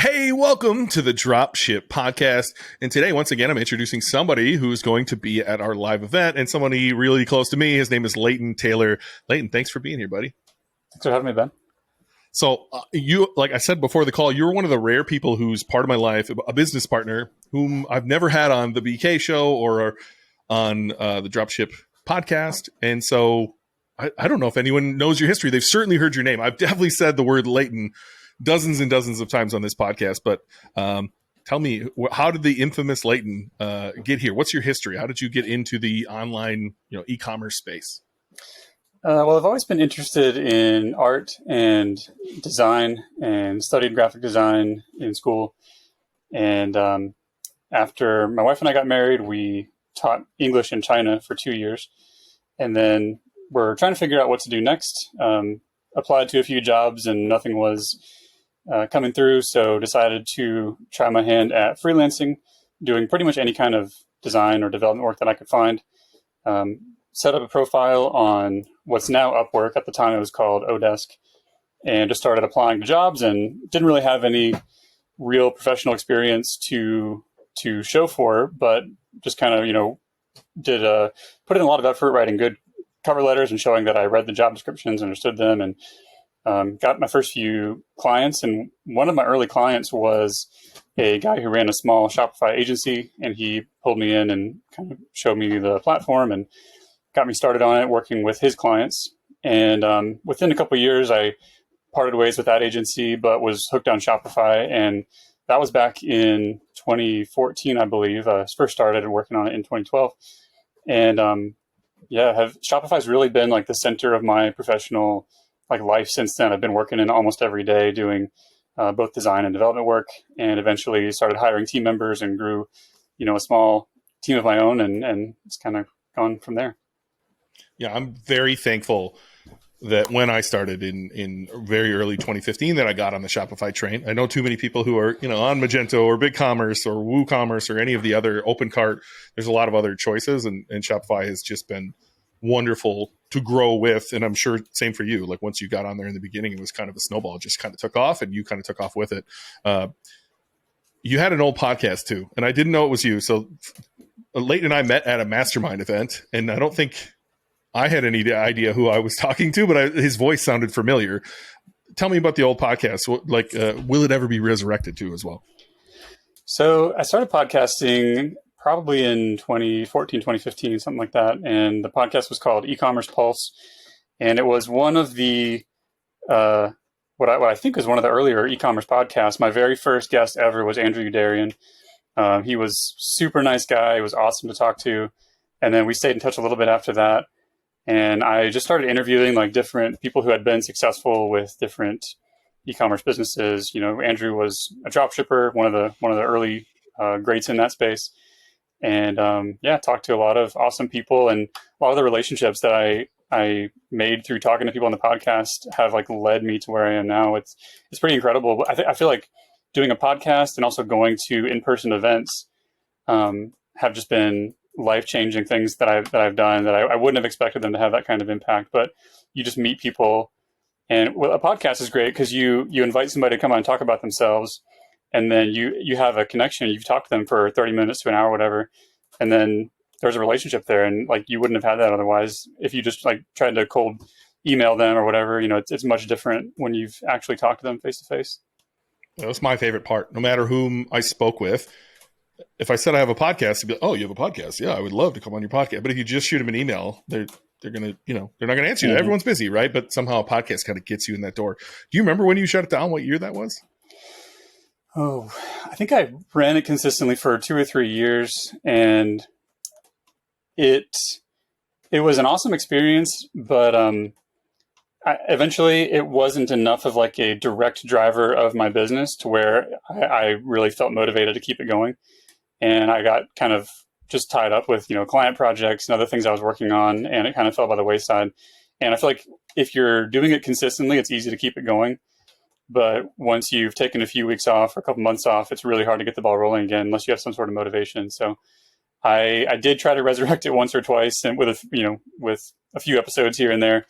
Hey, welcome to the Dropship Podcast. And today, once again, I'm introducing somebody who's going to be at our live event and somebody really close to me. His name is Leighton Taylor. Leighton, thanks for being here, buddy. Thanks for having me, Ben. So you, like I said before the call, you're one of the rare people who's part of my life, a business partner whom I've never had on the BK show or on the Dropship Podcast. And so I don't know if anyone knows your history. They've certainly heard your name. I've definitely said the word Leighton dozens and dozens of times on this podcast, but tell me, how did the infamous Leighton get here? What's your history? How did you get into the online, e-commerce space? Well, I've always been interested in art and design and studied graphic design in school. And after my wife and I got married, we taught English in China for 2 years. And then we're trying to figure out what to do next. Applied to a few jobs and nothing was coming through. So decided to try my hand at freelancing, doing pretty much any kind of design or development work that I could find. Set up a profile on what's now Upwork. At the time it was called Odesk, and just started applying to jobs and didn't really have any real professional experience to show for, but just kind of, put in a lot of effort writing good cover letters and showing that I read the job descriptions, understood them, and got my first few clients. And one of my early clients was a guy who ran a small Shopify agency, and he pulled me in and kind of showed me the platform and got me started on it, working with his clients. And within a couple of years, I parted ways with that agency, but was hooked on Shopify. And that was back in 2014, I believe. I first started working on it in 2012. And Shopify's really been like the center of my professional life since then. I've been working in almost every day doing both design and development work, and eventually started hiring team members and grew, a small team of my own, and it's kind of gone from there. Yeah, I'm very thankful that when I started in very early 2015 that I got on the Shopify train. I know too many people who are, on Magento or BigCommerce or WooCommerce or any of the other OpenCart. There's a lot of other choices, and Shopify has just been wonderful to grow with. And I'm sure same for you. Like once you got on there in the beginning, it was kind of a snowball. It just kind of took off, and you kind of took off with it. You had an old podcast too, and I didn't know it was you. So Leighton and I met at a mastermind event, and I don't think I had any idea who I was talking to, but his voice sounded familiar. Tell me about the old podcast. Will it ever be resurrected too as well? So I started podcasting probably in 2014, 2015, something like that. And the podcast was called E-commerce Pulse. And it was one of the, what I think was one of the earlier e-commerce podcasts. My very first guest ever was Andrew Udarian. He was super nice guy. He was awesome to talk to. And then we stayed in touch a little bit after that. And I just started interviewing different people who had been successful with different e-commerce businesses. Andrew was a dropshipper, one of the early greats in that space. And talked to a lot of awesome people, and a lot of the relationships that I made through talking to people on the podcast have led me to where I am now. It's pretty incredible. I feel like doing a podcast and also going to in-person events have just been life-changing things that I've done that I wouldn't have expected them to have that kind of impact. But you just meet people, and a podcast is great because you invite somebody to come on and talk about themselves, and then you have a connection. You've talked to them for 30 minutes to an hour, whatever, and then there's a relationship there, and you wouldn't have had that otherwise if you just tried to cold email them or whatever. It's much different when you've actually talked to them face to face. That's my favorite part. No matter whom I spoke with, if I said I have a podcast, they'd be like, "Oh, you have a podcast? Yeah, I would love to come on your podcast." But if you just shoot them an email, they're gonna, they're not gonna answer you. Mm-hmm. Everyone's busy, right? But somehow a podcast kind of gets you in that door. Do you remember when you shut it down? What year that was? Oh, I think I ran it consistently for 2 or 3 years, and it was an awesome experience. But eventually, it wasn't enough of a direct driver of my business to where I really felt motivated to keep it going. And I got kind of just tied up with, client projects and other things I was working on, and it kind of fell by the wayside. And I feel like if you're doing it consistently, it's easy to keep it going. But once you've taken a few weeks off or a couple months off, it's really hard to get the ball rolling again unless you have some sort of motivation. So I did try to resurrect it once or twice, and with a few episodes here and there.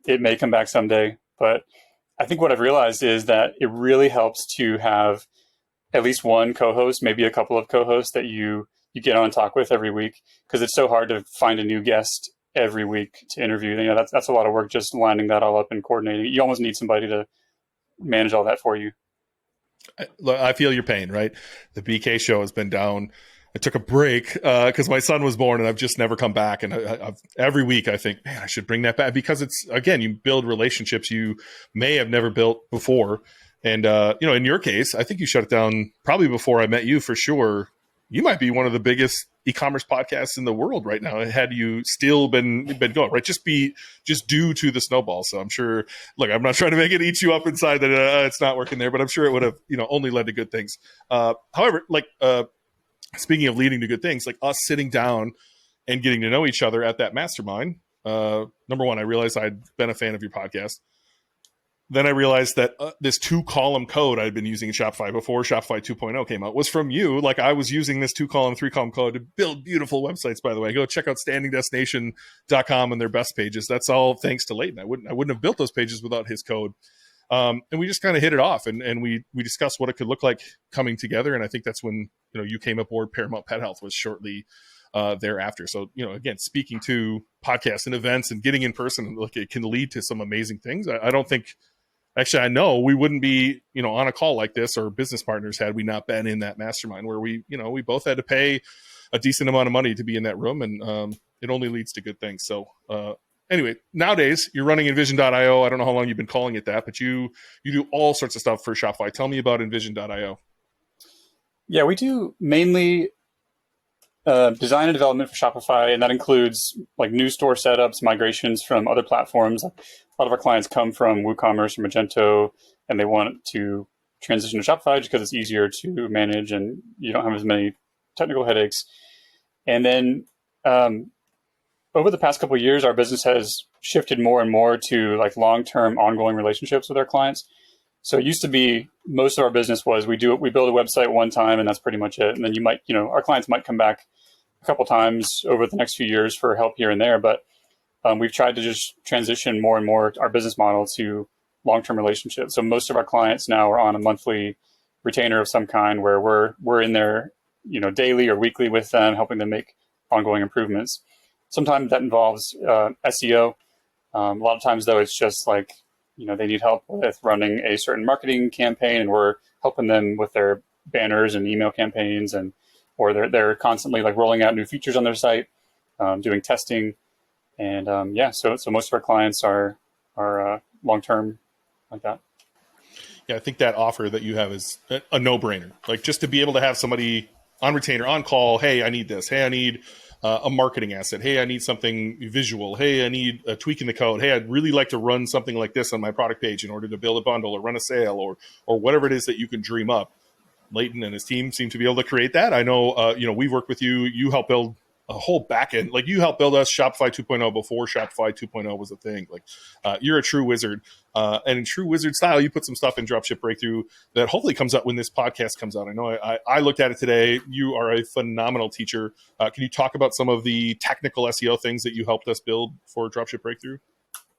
It may come back someday, but I think what I've realized is that it really helps to have at least one co-host, maybe a couple of co-hosts that you get on and talk with every week, because it's so hard to find a new guest every week to interview. You know, that's a lot of work, just lining that all up and coordinating. You almost need somebody to manage all that for you. I feel your pain, right? The BK show has been down. I took a break because my son was born, and I've just never come back. And every week I think, man, I should bring that back, because it's, again, you build relationships you may have never built before. And, you know, in your case, I think you shut it down probably before I met you, for sure. You might be one of the biggest e-commerce podcasts in the world right now, had you still been going, right? Just due to the snowball. So I'm sure, look, I'm not trying to make it eat you up inside that it's not working there, but I'm sure it would have, you know, only led to good things. However, like, speaking of leading to good things, like us sitting down and getting to know each other at that mastermind. Number one, I realized I'd been a fan of your podcast. Then I realized that this 2-column code I'd been using in Shopify before Shopify 2.0 came out was from you. Like, I was using this 2-column, 3-column code to build beautiful websites, by the way. Go check out standingdestination.com and their best pages. That's all thanks to Leighton. I wouldn't have built those pages without his code. And we just kind of hit it off, and we discussed what it could look like coming together. And I think that's when, you know, you came aboard. Paramount Pet Health was shortly thereafter. So, you know, again, speaking to podcasts and events and getting in person, look, it can lead to some amazing things. I don't think, actually, I know we wouldn't be, you know, on a call like this, or business partners, had we not been in that mastermind where we both had to pay a decent amount of money to be in that room, and it only leads to good things. So, anyway, nowadays you're running Envision.io. I don't know how long you've been calling it that, but you do all sorts of stuff for Shopify. Tell me about Envision.io. Yeah, we do mainly design and development for Shopify, and that includes like new store setups, migrations from other platforms. A lot of our clients come from WooCommerce or Magento, and they want to transition to Shopify just because it's easier to manage and you don't have as many technical headaches. And then over the past couple of years, our business has shifted more and more to like long-term ongoing relationships with our clients. So it used to be most of our business was we build a website one time and that's pretty much it. And then our clients might come back a couple times over the next few years for help here and there. But we've tried to just transition more and more our business model to long-term relationships. So most of our clients now are on a monthly retainer of some kind, where we're in there, daily or weekly with them, helping them make ongoing improvements. Sometimes that involves SEO. A lot of times, though, it's just like, they need help with running a certain marketing campaign, and we're helping them with their banners and email campaigns, or they're constantly like rolling out new features on their site, doing testing, and so most of our clients are long-term like that. Yeah, I think that offer that you have is a no-brainer. Like, just to be able to have somebody on retainer, on call, hey, I need this. Hey, I need a marketing asset. Hey, I need something visual. Hey, I need a tweak in the code. Hey, I'd really like to run something like this on my product page in order to build a bundle or run a sale or whatever it is that you can dream up. Leighton and his team seem to be able to create that. I know, we've worked with you. You help build a whole backend. Like, you helped build us Shopify 2.0 before Shopify 2.0 was a thing. Like, you're a true wizard. And in true wizard style, you put some stuff in Dropship Breakthru that hopefully comes out when this podcast comes out. I know I looked at it today. You are a phenomenal teacher. Can you talk about some of the technical SEO things that you helped us build for Dropship Breakthru?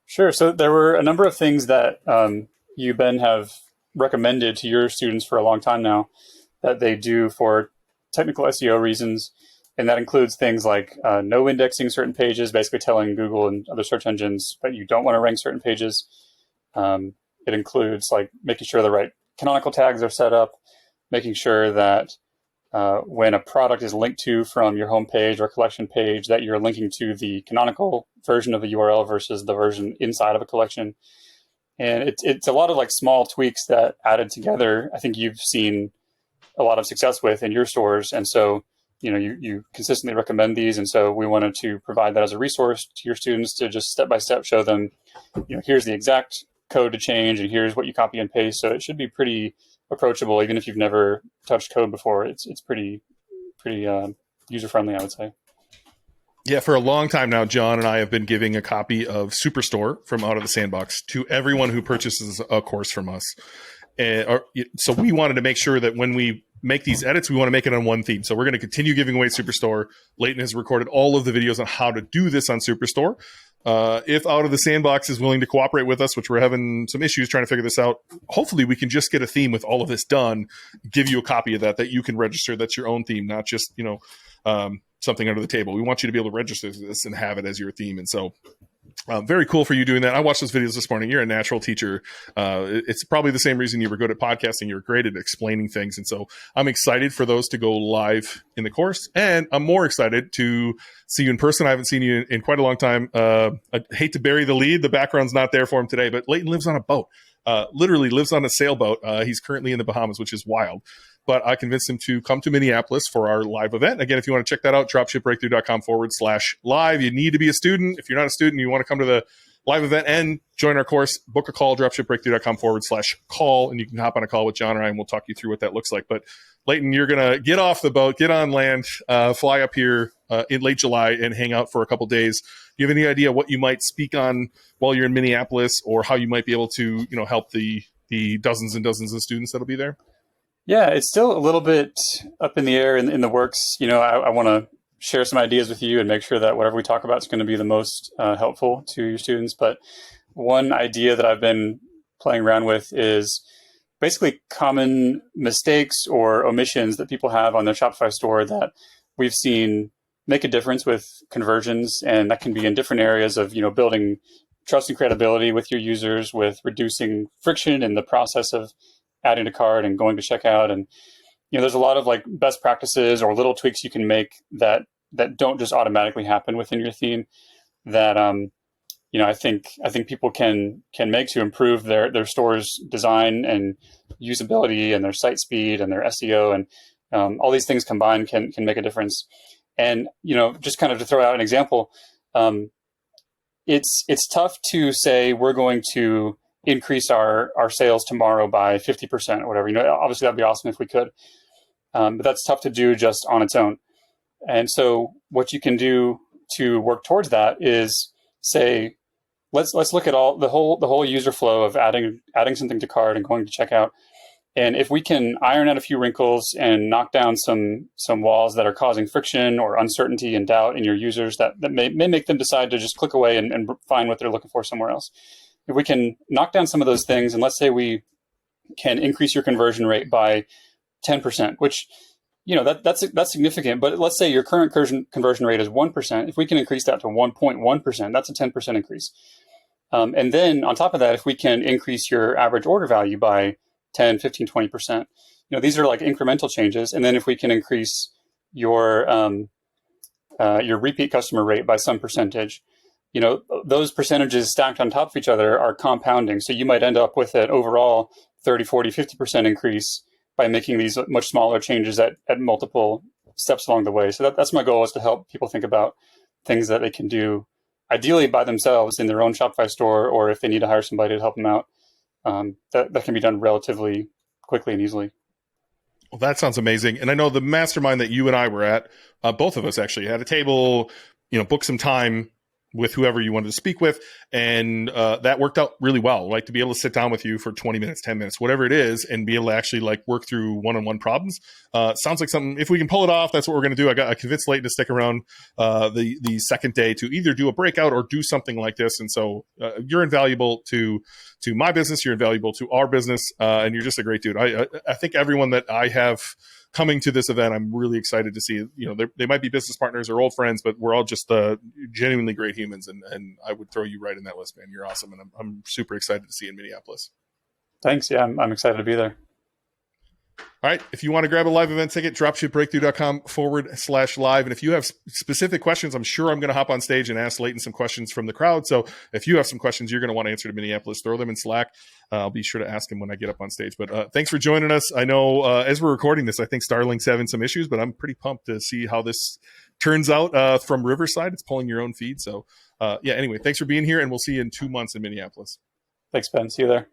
Sure. So there were a number of things that you, Ben, have recommended to your students for a long time now that they do for technical SEO reasons. And that includes things like no indexing certain pages, basically telling Google and other search engines that you don't want to rank certain pages. It includes like making sure the right canonical tags are set up, making sure that when a product is linked to from your homepage or collection page, that you're linking to the canonical version of a URL versus the version inside of a collection. And it's a lot of like small tweaks that added together, I think you've seen a lot of success with in your stores. And so you consistently recommend these. And so we wanted to provide that as a resource to your students to just step-by-step show them, here's the exact code to change and here's what you copy and paste. So it should be pretty approachable, even if you've never touched code before. It's pretty user-friendly, I would say. Yeah, for a long time now, John and I have been giving a copy of Superstore from Out of the Sandbox to everyone who purchases a course from us. So we wanted to make sure that when we make these edits, we want to make it on one theme. So we're going to continue giving away Superstore. Leighton has recorded all of the videos on how to do this on Superstore. If Out of the Sandbox is willing to cooperate with us, which we're having some issues trying to figure this out, hopefully we can just get a theme with all of this done, give you a copy of that you can register. That's your own theme, not just, something under the table. We want you to be able to register this and have it as your theme. And so very cool for you doing that. I watched those videos this morning. You're a natural teacher. It's probably the same reason you were good at podcasting. You're great at explaining things. And so I'm excited for those to go live in the course. And I'm more excited to see you in person. I haven't seen you in quite a long time. I hate to bury the lead. The background's not there for him today, but Leighton lives on a boat, literally lives on a sailboat. He's currently in the Bahamas, which is wild. But I convinced him to come to Minneapolis for our live event. Again, if you want to check that out, dropshipbreakthru.com/live. You need to be a student. If you're not a student, you want to come to the live event and join our course, book a call, dropshipbreakthru.com/call, and you can hop on a call with John or I, and we'll talk you through what that looks like. But Leighton, you're going to get off the boat, get on land, fly up here in late July and hang out for a couple days. Do you have any idea what you might speak on while you're in Minneapolis, or how you might be able to, help the dozens and dozens of students that'll be there? Yeah, it's still a little bit up in the air in the works. I want to share some ideas with you and make sure that whatever we talk about is going to be the most helpful to your students. But one idea that I've been playing around with is basically common mistakes or omissions that people have on their Shopify store that we've seen make a difference with conversions. And that can be in different areas of, building trust and credibility with your users, with reducing friction in the process of adding to cart and going to checkout. And, there's a lot of like best practices or little tweaks you can make that don't just automatically happen within your theme that, I think people can make to improve their store's design and usability and their site speed and their SEO, and all these things combined can make a difference. And, just kind of to throw out an example, it's tough to say we're going to increase our sales tomorrow by 50% or whatever. Obviously that'd be awesome if we could, but that's tough to do just on its own. And so what you can do to work towards that is say, let's look at the whole user flow of adding something to cart and going to checkout. And if we can iron out a few wrinkles and knock down some walls that are causing friction or uncertainty and doubt in your users that may make them decide to just click away and find what they're looking for somewhere else. If we can knock down some of those things, and let's say we can increase your conversion rate by 10%, which, that's significant. But let's say your current conversion rate is 1%. If we can increase that to 1.1%, that's a 10% increase. And then on top of that, if we can increase your average order value by 10, 15, 20%, these are like incremental changes. And then if we can increase your repeat customer rate by some percentage, those percentages stacked on top of each other are compounding. So you might end up with an overall 30, 40, 50% increase by making these much smaller changes at multiple steps along the way. So that's my goal, is to help people think about things that they can do ideally by themselves in their own Shopify store, or if they need to hire somebody to help them out, that can be done relatively quickly and easily. Well, that sounds amazing. And I know the mastermind that you and I were at, both of us actually had a table, booked some time with whoever you wanted to speak with. And that worked out really well. Like to be able to sit down with you for 20 minutes, 10 minutes, whatever it is, and be able to actually like work through one-on-one problems. Sounds like something, if we can pull it off, that's what we're going to do. I convinced Leighton to stick around the second day to either do a breakout or do something like this. And so you're invaluable to my business. You're invaluable to our business. And you're just a great dude. I think everyone that I have coming to this event, I'm really excited to see. They might be business partners or old friends, but we're all just genuinely great humans. And I would throw you right in that list, man. You're awesome. And I'm super excited to see you in Minneapolis. Thanks. Yeah, I'm excited to be there. All right. If you want to grab a live event ticket, dropshipbreakthru.com/live. And if you have specific questions, I'm sure I'm going to hop on stage and ask Leighton some questions from the crowd. So if you have some questions you're going to want to answer to Minneapolis, throw them in Slack. I'll be sure to ask him when I get up on stage. But thanks for joining us. I know as we're recording this, I think Starlink's having some issues, but I'm pretty pumped to see how this turns out from Riverside. It's pulling your own feed. So anyway, thanks for being here, and we'll see you in 2 months in Minneapolis. Thanks, Ben. See you there.